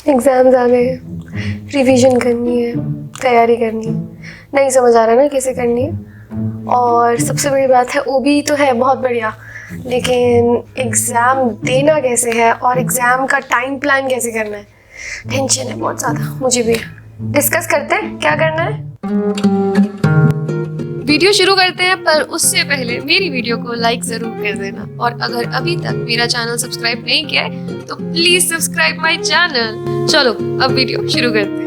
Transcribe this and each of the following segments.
Exams आ गए, revision करनी है, तैयारी करनी है, नहीं समझ आ रहा ना कैसे करनी है। और सबसे बड़ी बात है ओबी तो है बहुत बढ़िया, लेकिन एग्ज़ाम देना कैसे है और एग्ज़ाम का टाइम प्लान कैसे करना है, टेंशन है बहुत ज़्यादा। मुझे भी डिस्कस करते हैं क्या करना है। वीडियो शुरू करते हैं, पर उससे पहले मेरी वीडियो को लाइक जरूर कर देना, और अगर अभी तक मेरा चैनल सब्सक्राइब नहीं किया है तो प्लीज सब्सक्राइब माय चैनल। चलो अब वीडियो शुरू करते हैं।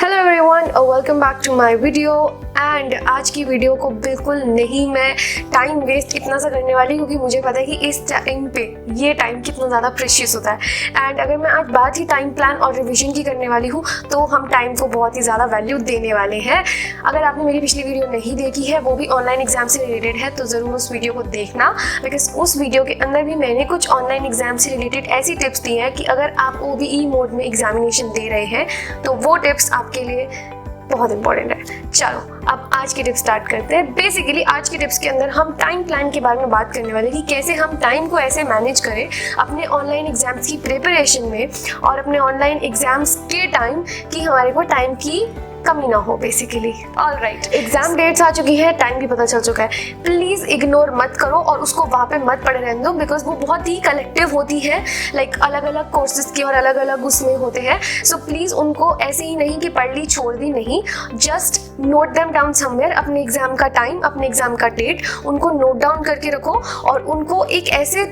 Hello everyone, welcome back to my video. And आज की वीडियो को बिल्कुल नहीं मैं टाइम वेस्ट इतना सा करने वाली, क्योंकि मुझे पता है कि इस टाइम पे ये टाइम कितना ज़्यादा प्रेशियस होता है। एंड अगर मैं आज बात ही टाइम प्लान और रिवीजन की करने वाली हूँ तो हम टाइम को बहुत ही ज़्यादा वैल्यू देने वाले हैं। अगर आपने मेरी पिछली वीडियो नहीं देखी है, वो भी ऑनलाइन एग्जाम से रिलेटेड है, तो ज़रूर उस वीडियो को देखना, बिकॉज उस वीडियो के अंदर भी मैंने कुछ ऑनलाइन एग्जाम से रिलेटेड ऐसी टिप्स दी हैं कि अगर आप OBE मोड में एग्जामिनेशन दे रहे हैं तो वो टिप्स आपके लिए बहुत इंपॉर्टेंट है। चलो अब आज की टिप्स स्टार्ट करते हैं। बेसिकली आज की टिप्स के अंदर हम टाइम प्लान के बारे में बात करने वाले कि कैसे हम टाइम को ऐसे मैनेज करें अपने ऑनलाइन एग्जाम्स की प्रिपरेशन में और अपने ऑनलाइन एग्जाम्स के टाइम कि हमारे को टाइम की कमी ना हो बेसिकली। ऑलराइट, एग्जाम डेट्स आ चुकी है, टाइम भी पता चल चुका है। प्लीज़ इग्नोर मत करो और उसको वहाँ पे मत पड़े रहने दो, बिकॉज वो बहुत ही कलेक्टिव होती है, लाइक अलग अलग कोर्सेज की और अलग अलग उसमें होते हैं। सो प्लीज़ उनको ऐसे ही नहीं कि पढ़ ली छोड़ दी, नहीं, just note them down somewhere. अपने एग्जाम का टाइम, अपने एग्जाम का डेट, उनको नोट डाउन करके रखो और उनको एक ऐसे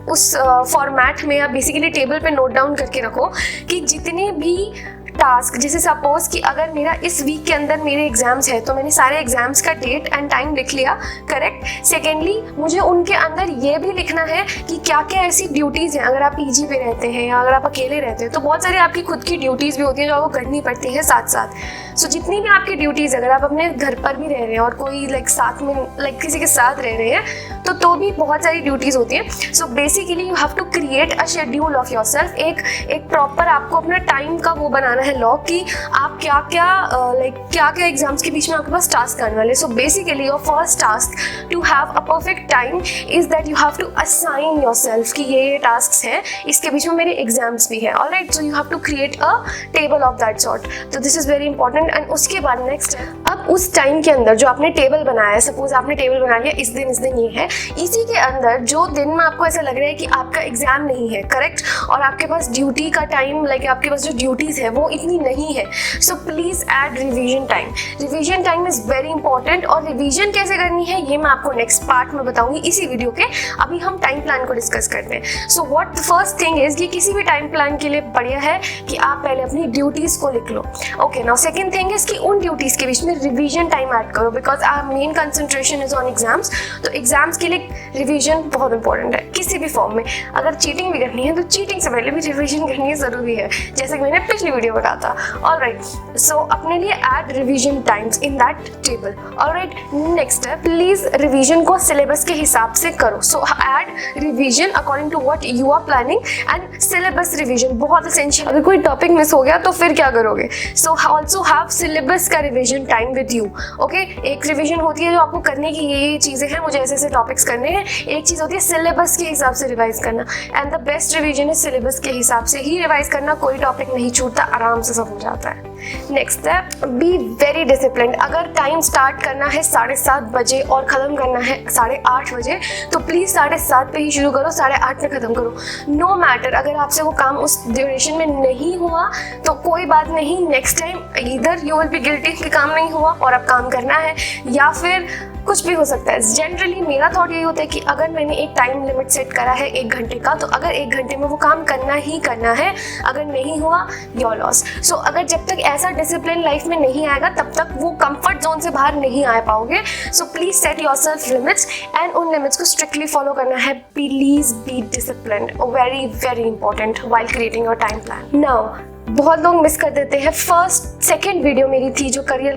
उस फॉर्मेट में या बेसिकली टेबल पे नोट डाउन करके रखो कि जितने भी टास्क, जैसे सपोज कि अगर मेरा इस वीक के अंदर मेरे एग्जाम्स है तो मैंने सारे एग्जाम्स का डेट एंड टाइम लिख लिया, करेक्ट। सेकेंडली मुझे उनके अंदर ये भी लिखना है कि क्या क्या ऐसी ड्यूटीज़ हैं। अगर आप PG पे रहते हैं या अगर आप अकेले रहते हैं तो बहुत सारी आपकी खुद की ड्यूटीज़ भी होती हैं जो आपको करनी पड़ती हैं साथ साथ। सो जितनी भी आपकी ड्यूटीज़, अगर आप अपने घर पर भी रह रहे हैं और कोई साथ में किसी के साथ रह रहे हैं तो भी बहुत सारी ड्यूटीज़ होती हैं। So basically you have to create a schedule of yourself. एक प्रॉपर आपको अपना टाइम का वो बनाना है लॉग कि आप क्या क्या एग्जाम्स के बीच में आपके पास टास्क आने वाले। So basically your first task to have a perfect time is that you have to assign yourself कि ये टास्क हैं, इसके बीच में मेरे एग्जाम्स भी हैं। Alright, so you have to create a table of that sort. तो this is very important. And उसके बाद नेक्स्ट है, अब उस टाइम के अंदर जो आपने टेबल बनाया है, सपोज आपने टेबल बना लिया इस दिन ये है, इसी के अंदर जो दिन में आपको ऐसा लग रहा है कि आपका एग्जाम नहीं है, करेक्ट, और आपके पास ड्यूटी का टाइम, आपके पास जो ड्यूटीज़ है वो इतनी नहीं है, so please add revision time. Revision time is very important. और रिवीजन कैसे करनी है ये मैं आपको नेक्स्ट पार्ट में बताऊंगी इसी वीडियो के। अभी हम टाइम प्लान को डिस्कस करते हैं। So what the first thing is, ये किसी भी टाइम प्लान के लिए बढ़िया है कि आप पहले अपनी ड्यूटीज़ को लिख लो। Okay, now second thing is कि उन ड्यूटीज़ के बीच में रिवीजन टाइम ऐड करो, because our main concentration is on exams. तो एग्जाम्स के लिए रिवीजन बहुत इंपॉर्टेंट है किसी भी फॉर्म में। अगर चीटिंग भी करनी है तो चीटिंग से पहले भी रिवीजन करनी ज़रूरी है, जैसे कि मैंने पिछली वीडियो में कहा था। ऑलराइट, सो अपने लिए add revision times in that table. Alright, next है, प्लीज रिवीजन को सिलेबस के हिसाब से करो। So add revision according to what you are planning and syllabus revision बहुत एसेंशियल। अगर कोई टॉपिक मिस हो गया तो फिर क्या करोगे। सो ऑल्सो हैव सिलेबस का revision time with you. Okay, एक रिवीजन होती है जो आपको करने की ये चीज़ें हैं, मुझे ऐसे ऐसे टॉपिक्स करने हैं। एक चीज़ होती है सिलेबस के हिसाब से रिवाइज करना, and the best revision is syllabus के हिसाब से ही रिवाइज करना। कोई टॉपिक नहीं छूटता, आराम से सब हो जाता है। नेक्स्ट है, बी वेरी डिसिप्लिन्ड। अगर टाइम स्टार्ट करना है 7:30 बजे और ख़त्म करना है 8:30 बजे, तो प्लीज़ 7:30 पे ही शुरू करो, 8:30 पे ख़त्म करो। नो मैटर अगर आपसे वो काम उस ड्यूरेशन में नहीं हुआ तो कोई बात नहीं, नेक्स्ट टाइम इधर यू विल बी गिल्टी कि काम नहीं हुआ और अब काम करना है, या फिर कुछ भी हो सकता है। जनरली मेरा थॉट यही होता है कि अगर मैंने एक टाइम लिमिट सेट करा है 1 घंटे का, तो अगर 1 घंटे में वो काम करना ही करना है, अगर नहीं हुआ योर लॉस। सो अगर जब तक ऐसा डिसिप्लिन लाइफ में नहीं आएगा तब तक वो कंफर्ट जोन से बाहर नहीं आ पाओगे। So please set yourself limits and उन लिमिट्स को स्ट्रिक्टली फॉलो करना है। Please be disciplined, very very important while creating your time plan. Now बहुत लोग मिस कर देते हैं फर्स्ट सेकेंड वीडियो मेरी थी जो करियर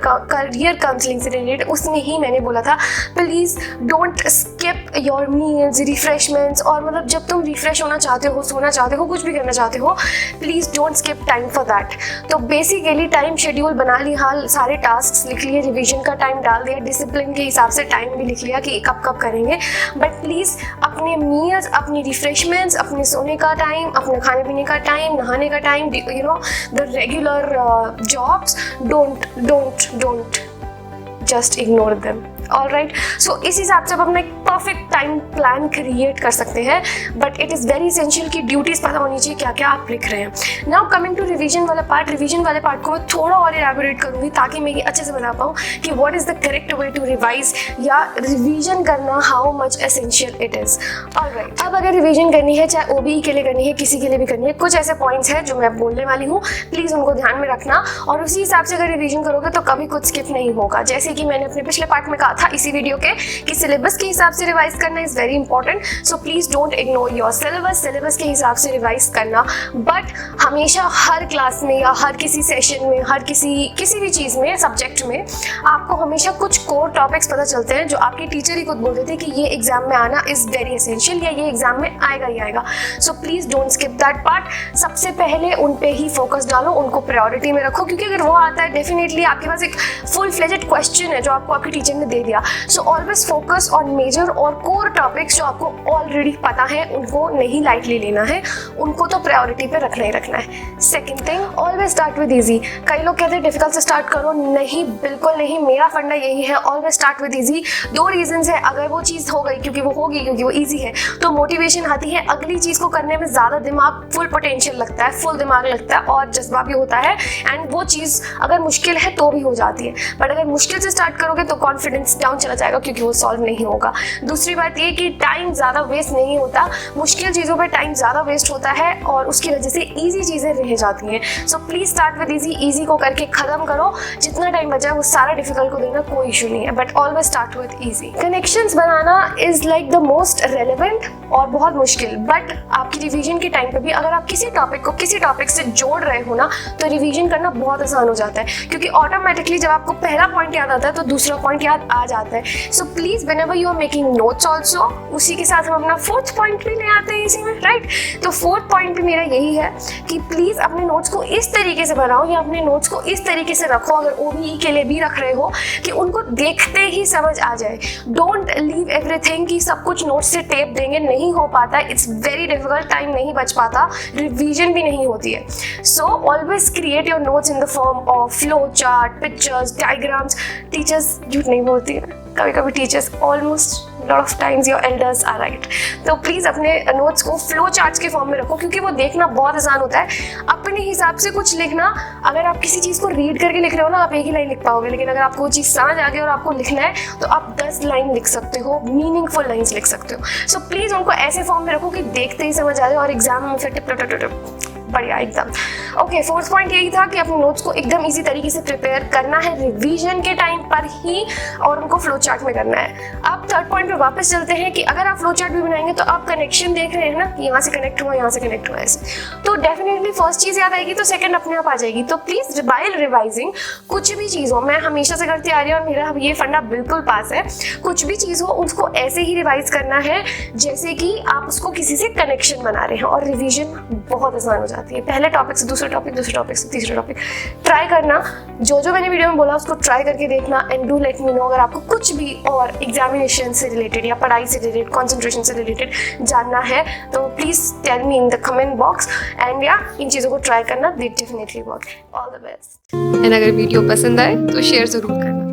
काउंसलिंग से रिलेटेड, उसमें ही मैंने बोला था please don't skip your meals, refreshments, और मतलब जब तुम रिफ्रेश होना चाहते हो, सोना चाहते हो, कुछ भी करना चाहते हो, please don't skip time for that. तो बेसिकली टाइम शेड्यूल बना लिया, सारे टास्क लिख लिए, रिविजन का टाइम डाल दिया, डिसिप्लिन के हिसाब से टाइम भी लिख लिया कि कब कब करेंगे, बट प्लीज़ अपने मील्स, अपनी रिफ्रेशमेंट्स, अपने सोने का टाइम, अपने खाने पीने का टाइम, नहाने का time, you know the regular jobs, don't just ignore them. Alright, so इस हिसाब से आप अपना एक परफेक्ट टाइम प्लान क्रिएट कर सकते हैं, but it is very essential कि ड्यूटीज़ पता होनी चाहिए क्या क्या आप लिख रहे हैं। नाउ कमिंग टू रिवीजन वाला पार्ट, रिवीजन वाले पार्ट को मैं थोड़ा और इलैबोरेट करूँगी ताकि मैं ये अच्छे से बता पाऊँ कि what is the correct way to revise या रिवीजन करना, how much essential it is. Alright, अब अगर रिवीजन करनी है, चाहे OBE के लिए करनी है, किसी के लिए भी करनी है, कुछ ऐसे पॉइंट्स हैं जो मैं बोलने वाली हूँ, प्लीज़ उनको ध्यान में रखना और उसी हिसाब से अगर रिवीजन करोगे तो कभी कुछ स्किप नहीं होगा। जैसे कि मैंने अपने पिछले पार्ट में कहा था इसी वीडियो के कि सिलेबस के हिसाब से रिवाइज करना is very important, so please don't ignore your syllabus, syllabus के हिसाब से रिवाइज करना। बट हमेशा हर क्लास में या हर किसी सेशन में, हर किसी भी चीज़ में, सब्जेक्ट में आपको हमेशा कुछ कोर टॉपिक्स पता चलते हैं जो आपके टीचर ही खुद बोलते थे कि ये एग्जाम में आना इज वेरी एसेंशियल या ये एग्जाम में आएगा ही आएगा। So please don't skip that part. सबसे पहले उन पे ही फोकस डालो, उनको प्रायोरिटी में रखो, क्योंकि अगर वो आता है डेफिनेटली आपके पास एक फुल फ्लेजेड क्वेश्चन है जो आपको आपके टीचर ने दे दिया। So always focus on major और कोर टॉपिक्स जो आपको ऑलरेडी पता है, उनको नहीं लाइटली लेना है, उनको तो प्रायोरिटी पे रखना ही रखना है। Second thing, always start with easy. कई लोग कहते हैं डिफिकल्ट से स्टार्ट करो, नहीं, बिल्कुल नहीं, मेरा फंडा यही है, always start with easy. 2 reasons है, अगर वो चीज़ हो गई क्योंकि वो होगी, क्योंकि वो ईजी है, तो मोटिवेशन आती है, अगली चीज़ को करने में ज़्यादा दिमाग, फुल पोटेंशियल लगता है, फुल दिमाग लगता है और जज्बा भी होता है, एंड वो चीज़ अगर मुश्किल है तो भी हो जाती है। बट अगर मुश्किल से स्टार्ट करोगे तो कॉन्फिडेंस डाउन चला जाएगा क्योंकि वो सॉल्व नहीं होगा। दूसरी बात ये कि टाइम ज़्यादा वेस्ट नहीं होता, मुश्किल चीज़ों पर टाइम ज़्यादा वेस्ट होता है और उसकी वजह से ईजी चीज़ें रह जाती हैं। So please start with easy, easy को करके ख़त्म करो, जितना टाइम बचा है वो सारा डिफिकल्ट को देना कोई इशू नहीं है, but always start with easy. Connections banana is like the most relevant और बहुत मुश्किल, बट आपकी रिवीजन के टाइम पे भी अगर आप किसी टॉपिक को किसी टॉपिक से जोड़ रहे हो ना, तो रिवीजन करना बहुत आसान हो जाता है, क्योंकि ऑटोमेटिकली जब आपको पहला पॉइंट याद आता है तो दूसरा पॉइंट याद आ जाता है। So please whenever you are making notes also, उसी के साथ हम अपना 4th पॉइंट भी ले आते हैं इसी में, राइट। तो 4th पॉइंट भी मेरा यही है कि प्लीज़ अपने नोट्स को इस तरीके से बनाओ या अपने नोट्स को इस तरीके से रखो, अगर OBE के लिए भी रख रहे हो, कि उनको देखते ही समझ आ जाए। डोंट लीव एवरीथिंग कि सब कुछ नोट्स से टेप देंगे, नहीं हो पाता, इट्स वेरी डिफिकल्ट, टाइम नहीं बच पाता, रिवीजन भी नहीं होती है। So always create your notes in the form of flow chart, pictures, diagrams. Teachers झूठ नहीं बोलती है, कभी कभी teachers, almost lot of times your elders are right. तो प्लीज़ अपने नोट्स को फ्लो चार्ट्स के फॉर्म में रखो, क्योंकि वो देखना बहुत आसान होता है। अपने हिसाब से कुछ लिखना, अगर आप किसी चीज़ को रीड करके लिख रहे हो ना, आप एक ही लाइन लिख पाओगे, लेकिन अगर आपको वो चीज़ समझ आ गई और आपको लिखना है तो आप 10 लाइन लिख सकते हो, मीनिंगफुल लाइन्स लिख सकते हो। सो प्लीज़ उनको ऐसे फॉर्म में रखो कि देखते ही समझ आ जाए और एग्जाम में फिर टिप बढ़िया एकदम। ओके, 4th पॉइंट यही था कि अपने नोट्स को एकदम इजी तरीके से प्रिपेयर करना है रिवीजन के टाइम पर ही, और उनको फ्लो चार्ट में करना है। अब 3rd पॉइंट पे वापस चलते हैं कि अगर आप फ्लो चार्ट भी बनाएंगे तो आप कनेक्शन देख रहे हैं ना, कि यहाँ से कनेक्ट हुआ, यहाँ से कनेक्ट हुआ, ऐसे, तो डेफिनेटली फर्स्ट चीज़ याद आएगी तो सेकंड अपने आप आ जाएगी। तो प्लीज़ वाइल रिवाइजिंग, कुछ भी चीज़ हो, मैं हमेशा से करती आ रही हूँ और मेरा ये फंडा बिल्कुल पास है, कुछ भी चीज़ हो उसको ऐसे ही रिवाइज करना है जैसे कि आप उसको किसी से कनेक्शन बना रहे हैं, और रिविजन बहुत आसान हो जाती है। पहले टॉपिक से दूसरे टॉपिक, दूसरे टॉपिक से तीसरे टॉपिक, ट्राई करना, जो मैंने वीडियो में बोला उसको ट्राई करके देखना, and do let me know अगर आपको कुछ भी और एग्जामिनेशन से रिलेटेड या पढ़ाई से रिलेटेड, कॉन्सेंट्रेशन से रिलेटेड जानना है तो please tell me in the comment box, and या इन चीज़ों को ट्राई करना, they definitely work. All the best. And अगर वीडियो पसंद आए तो शेयर ज़रूर करना।